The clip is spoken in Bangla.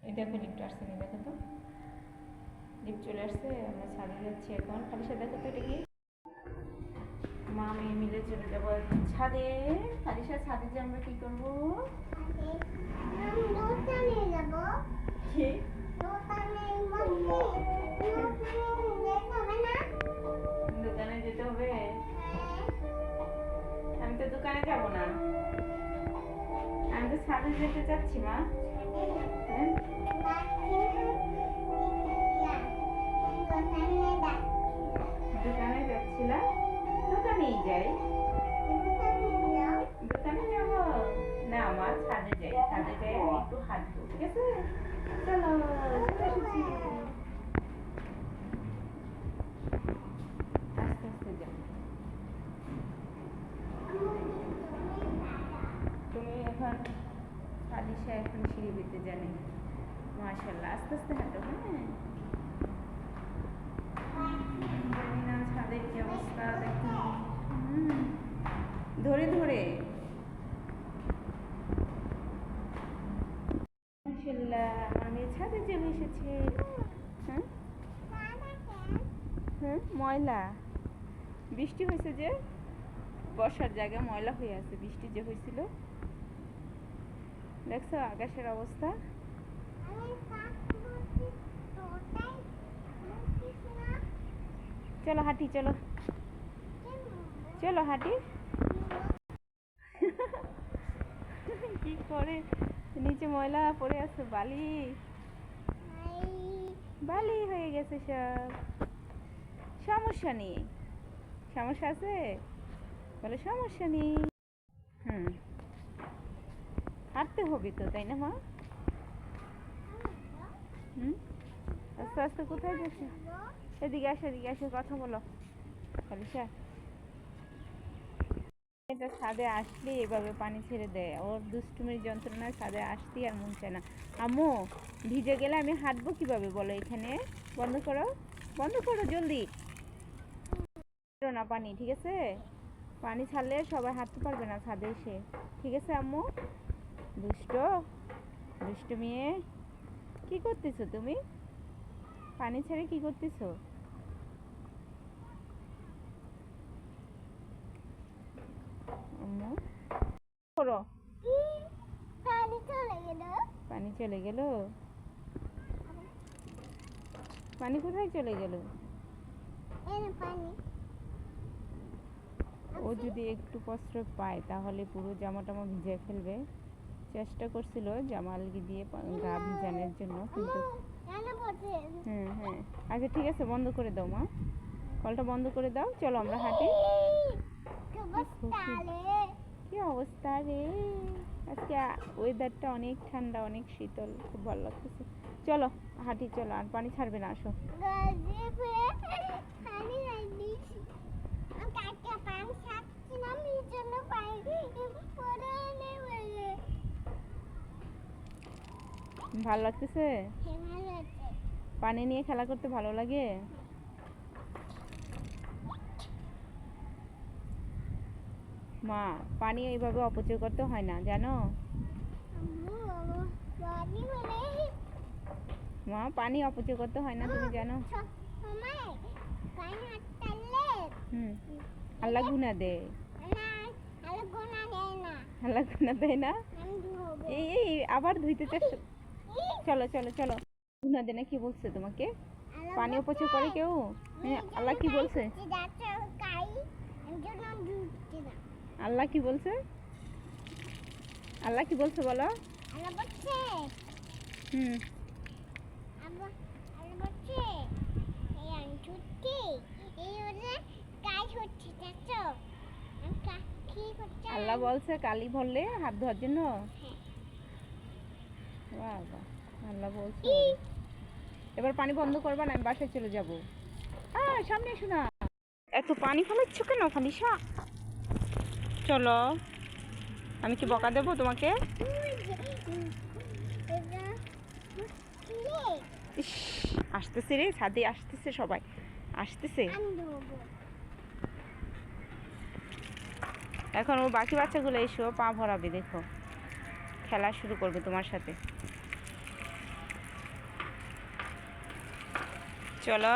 এটা তো লিফট আসছে না, দেখো তো লিফট চলে আসছে। আমরা ছাদে যাচ্ছি এখন। খালিশা দেখো তো এটা কি। মা মেয়ে মিলে চলে যাবো এখন ছাদে। খালিশা ছাদে যে আমরা কি করবো? কি? দোকানে যেতে হবে? আমি তো দোকানে যাব না, আমি তো ছাদে যেতে চাচ্ছি মা। হ্যাঁ, দোকানে যাচ্ছিলাম, দোকানেই যাই। দোকানে যাব না মা, ছাদে যাই, ছাদে যাই আমি একটু হাঁটবো, ঠিক আছে? চলো চলে এসেছি। আস্তে আস্তে যাও। তুমি এখন খালিশা এখন সিঁড়ি বেতে জানে। মাশাআল্লাহ, আস্তে আস্তে হাঁটো। হ্যাঁ, জানি না ছাদের কি অবস্থা দেখো। ধরে ধরে মাশাআল্লাহ, আমি ছাদে চলে এসেছি। হ্যাঁ হ্যাঁ, ময়লা বৃষ্টি হয়েছে যে, বসার জায়গা ময়লা হয়ে আছে, বৃষ্টি যে হয়েছিল। দেখছো আকাশের অবস্থা। চলো হাঁটি, চলো চলো হাঁটি। কি করে নিচে ময়লা পড়ে আছে, বালি বালি হয়ে গেছে সব। সমস্যা নেই, সমস্যা আছে বলে সমস্যা নেই। হুম, হাঁটতে হবে তো, তাই না মা? হুম, আস্তে আস্তে কোথায় যাচ্ছে? এদিকে আসো, এদিকে আসো, কথা বলো খালিশা। এটা ছাদে আসলে এভাবে পানি ছেড়ে দেয়, ওর দুষ্টুমির যন্ত্রণায় ছাদে আসতেই আর মন চায় না। আম্মু, ভিজে গেলে আমি হাঁটবো কিভাবে বলো এখানে? বন্ধ করো, বন্ধ করো জলদি। না পানি, ঠিক আছে? পানি ছাড়লে সবাই হাঁটতে পারবে না ছাদে এসে, ঠিক আছে আম্মু? দুষ্ট, দুষ্ট মেয়ে, কি করতেছো তুমি? পানি ছেড়ে কি করতেছো আম্মু? করো, পানি চলে গেল। পানি কোথায় চলে গেল? ও যদি একটু কষ্ট পায় তাহলে পুরো জামা টামা ভিজে ফেলবে। চেষ্টা করছিল জামা আলগি দিয়ে গা ভিজানোর জন্য, কিন্তু হ্যাঁ হ্যাঁ, আচ্ছা ঠিক আছে, বন্ধ করে দাও মা, কলটা বন্ধ করে দাও। চলো আমরা হাঁটি। কি অবস্থা রে, আজকে ওয়েদারটা অনেক ঠান্ডা, অনেক শীতল, খুব ভালো লাগতেছে। চলো হাঁটি, চলো, আর পানি ছাড়বে না, আসো। ভালো লাগতেছে? পানি নিয়ে খেলা করতে ভালো লাগে। মা, পানি এইভাবে অপচয় করতে হয় না, জানো? মা, পানি অপচয় করতে হয় না, তুমি জানো? হুম, আল্লাহ গুনা দেয়। আল্লাহ গুনা দেয় না? এই এই আবার ধুইতে চেষ্টা। চলো চলো চলো, গুনা দেয় না কি বলছে তোমাকে? পানি অপচয় করে কেউ? হ্যাঁ, আল্লাহ কি বলছে? আল্লাহ কি বলছে? আল্লাহ কি বলছে বলো? হুম, আল্লাহ বলছে কালি ভরলে হাত ধোয়ার জন্য। বাবা, আল্লাহ বলছে। এবার পানি বন্ধ করবা না, আমি বাসায় চলে যাবো। সামনে এসো না, এত পানি ফেলাচ্ছ কেন খালিশা? চলো, আমি কি বকা দেবো তোমাকে? ইস, আসতেছে রে, ছাদে আসতেছে, সবাই আসতেছে। এখন ও বাকি বাচ্চাগুলো এসো পা ভরাবে, দেখো খেলা শুরু করবে তোমার সাথে। চলো